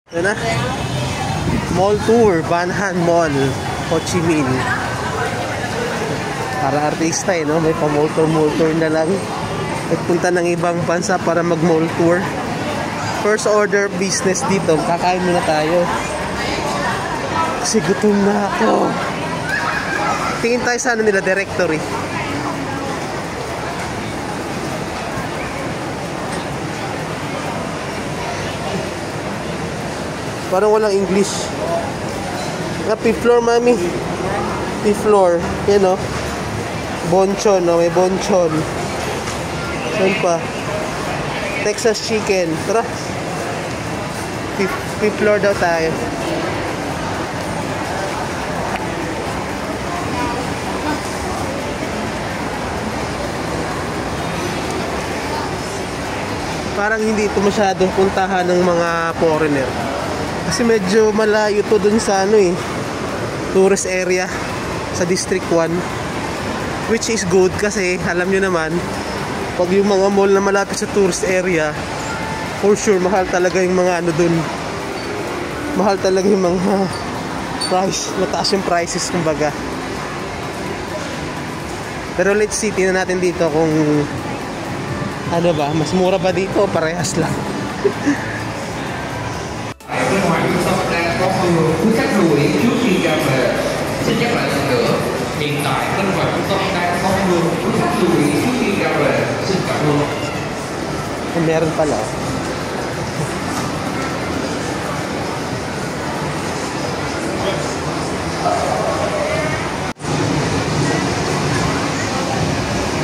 Ito na. Mall tour, Banhan Mall, Ho Chi Minh. Para artista no? May pa-mall tour na lang. Nagpunta ng ibang bansa para mag-mall tour. First order business dito, kakain muna tayo. Kasi gutom na ako. Tingin tayo sa ano nila, directory. Parang walang English. Fifth floor, mami. Fifth floor. Yan o. Bonchon, no? May bonchon. Saan pa? Texas chicken. Tara. Fifth floor daw tayo. Parang hindi ito masyadong puntahan ng mga foreigner. Kasi medyo malayo to dun sa ano tourist area sa District 1. Which is good kasi alam nyo naman, pag yung mga mall na malapit sa tourist area, for sure mahal talaga yung mga ano dun. Mahal talaga yung mga price, mataas yung prices kumbaga. Pero let's see, tingnan natin dito kung ano ba, mas mura ba dito o parehas lang. Bên ngoài trung tâm đang có mưa, quý khách lưu ý trước khi ra về. Xin nhắc lại lần nữa, hiện tại bên ngoài trung tâm đang có mưa, quý khách lưu ý trước khi ra về. Xin cảm ơn. Meron pala.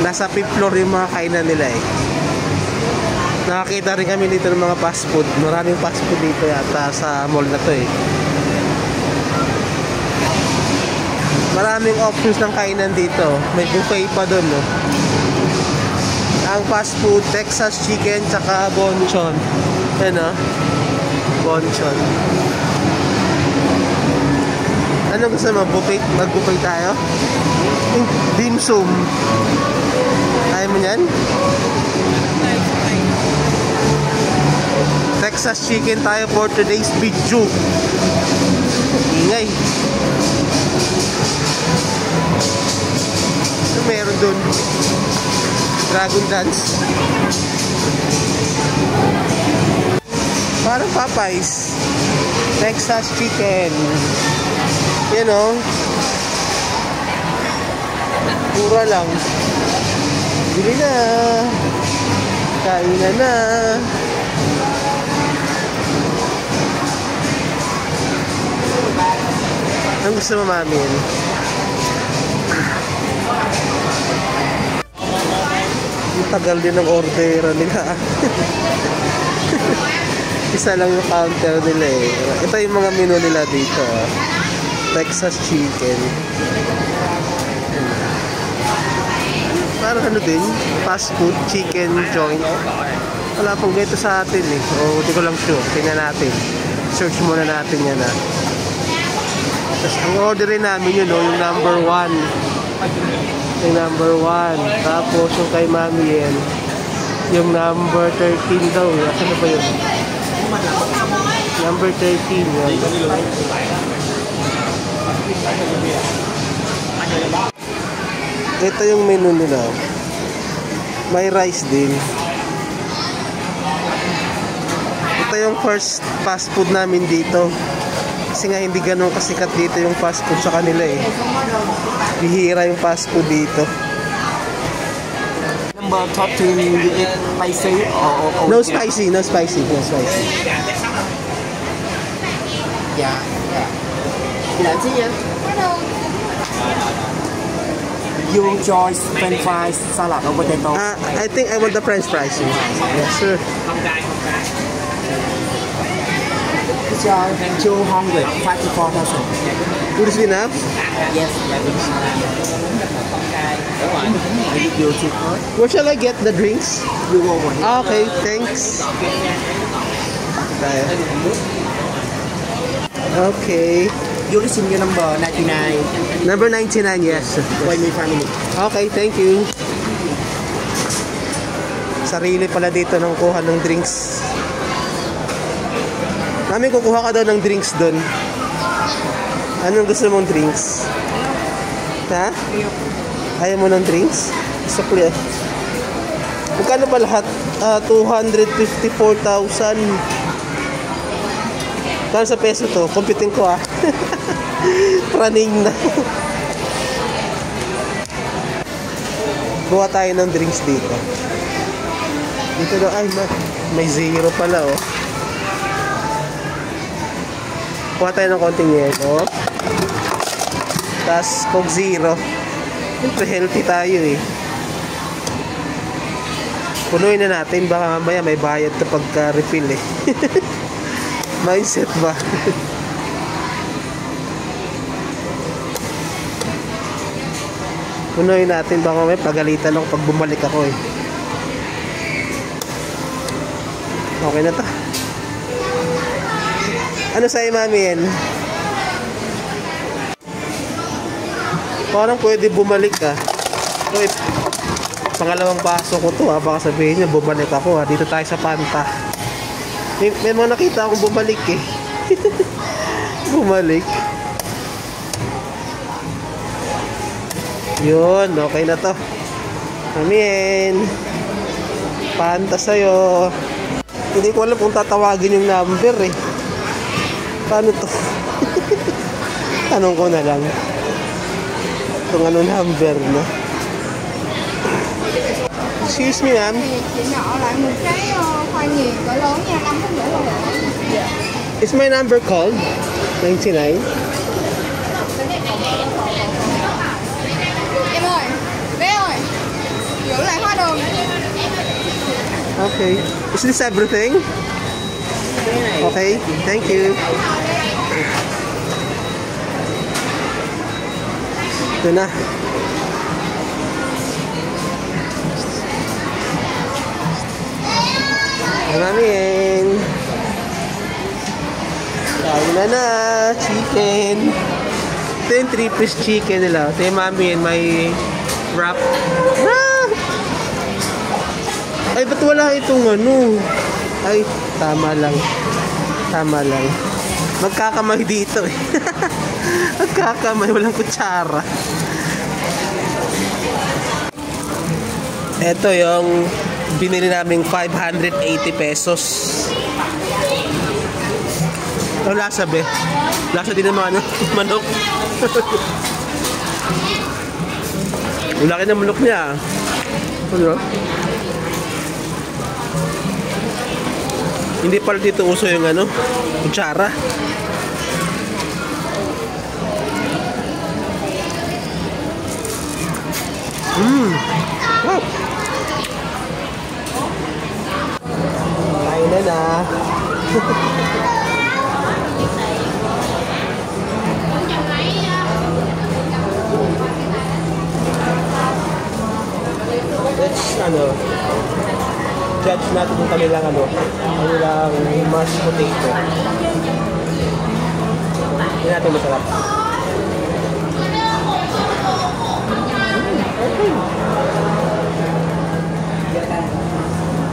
Nasa 5th floor yung mga kainan nila Nakakita rin kami dito ng mga fast food. Maraming fast food dito yata sa mall na to Maraming options ng kainan dito. May buffet pa doon Ang fast food, Texas chicken tsaka bonchon. Yan bonchon. Ano gusto mo? Buffet? Mag-buffet tayo? Dim sum. Kaya mo yan? Texas chicken tayo for today's video. Ingay. Ano meron dun? Dragon dance. Parang Popeyes. Texas chicken. Yan Pura lang. Bili na. Kainan na. Ang gusto mo, mami? Ang tagal din ng order nila. Isa lang yung counter nila Ito yung mga menu nila dito. Texas chicken. Parang ano din, fast food chicken joint. Wala pong ganito sa atin O hindi ko lang sure. Tingnan natin. Search muna natin yan Tapos ang orderin namin yung number 1. Yung number 1. Tapos yung kay mami yung number 13 daw. Ano ba yun? Number 13 yun. Ito yung menu nila. May rice din. Ito yung first fast food namin dito. Kasi nga hindi ganun kasikat dito yung fast food sa kanila Bihira yung fast food dito. Number 13, you eat spicy or No spicy, no spicy, no spicy. Yeah. Làm gì vậy? You choice french fries, salad or potato? I think I want the french fries. Yes, sir. It's 254,000. Would this be enough? Yes. You check out. Where shall I get the drinks? You want one? Okay, thanks. Okay. You listen your number 99. Number 99, yes. Wait me 5 minutes. Okay, thank you. Sarili pala dito ng kuha ng drinks. Mami, kukuha ka daw ng drinks doon. Anong gusto mong drinks? Ha? Ayaw mo ng drinks? Sukli. Magkano ba lahat? 254,000. Kano sa peso to? Computing ko ah. Praning na. Buha tayo ng drinks dito. Dito daw, ay may zero pala oh. Buha tayo ng konting yelo. Tapos Coke Zero. Siyempre healthy tayo eh. Punuin na natin, baka mamaya may bayad to pagka refill eh. Mindset ba? Punuin natin, baka mamaya pagalitan ako pag bumalik ako eh. Okay na to. Ano sa'yo, mami yan? Parang pwede bumalik ah. Wait, pangalawang baso ko to ah. Baka sabihin niya bumalik ako ah. Dito tayo sa Panta. May mga nakita akong bumalik eh. Bumalik. Yun, okay na to. Amin. Panta sa'yo. Hindi ko alam kung tatawagin yung number eh. Paano to? Tanong ko na lang. Kung ano number na. Excuse me, ma'am. Is my number called? 99? Em ơi, bé ơi, giữ lại hóa đơn. Okay. Is this everything? Okay, thank you. Ito na. Maraming. Kain na. Chicken. Ito yung 3-piece chicken nila. Ito yung mami and may wrap. Ah! Ay, ba't wala itong ano? Ay, tama lang. Tama lang. Magkakamay dito eh. Magkakamay, walang kutsara. Ito yung binili naming 580 pesos. Ito lasa be. Lasa din ng mga ano, manok. Ang laki ng manok niya. Ano? Hindi pala dito uso yung ano, kutsara. Wow. Kain na. Let's judge natin yung kanilang kanilang mashed potato. Hindi natin masarap. Okay.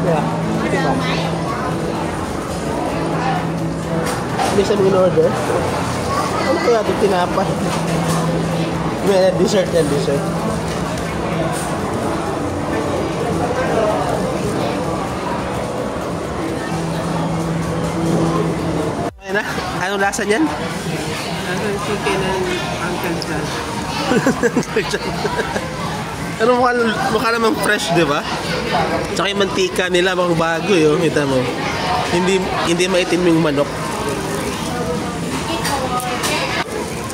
Yeah. Hindi siya in-order. Ano kaya ito tinapay? May dessert yan, dessert. Ayun na, anong lasa niyan? Lasa ng chicken and Uncle John. Ano mukha namang fresh, di ba? Tsaka yung mantika nila, mukhang bago yun. Kita mo. Hindi maitim yung manok.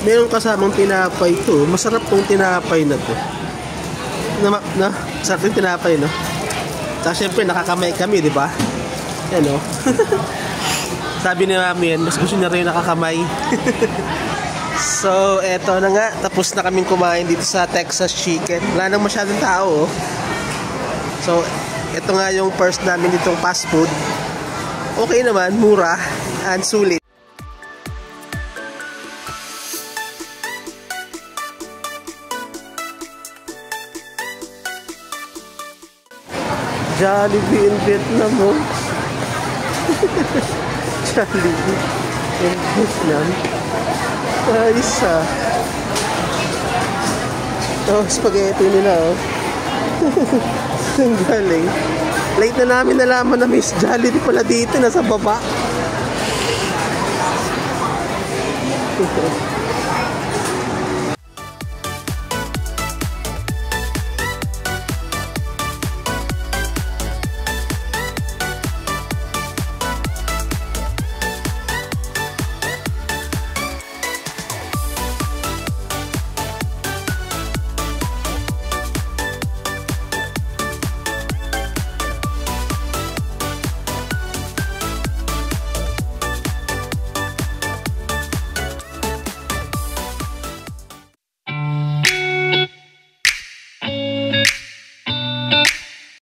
Meron kasamang tinapay to. Masarap tong tinapay na to. Sarap yung tinapay, no? Tsaka syempre, nakakamay kami, di ba? Yan, no? Sabi ni Mami yan, mas gusto niya rin nakakamay. So, eto na nga. Tapos na kaming kumain dito sa Texas Chicken. Wala nang masyadong tao, oh. So, eto nga yung first namin ditong fast food. Okay naman, mura, and sulit. Jollibee in Vietnam, oh. Jollibee. Yung Vietnam. Ayos ah. Oh, spaghetti nila oh. Ang galing. Late na namin nalaman na Miss Jollibee pala dito, nasa baba.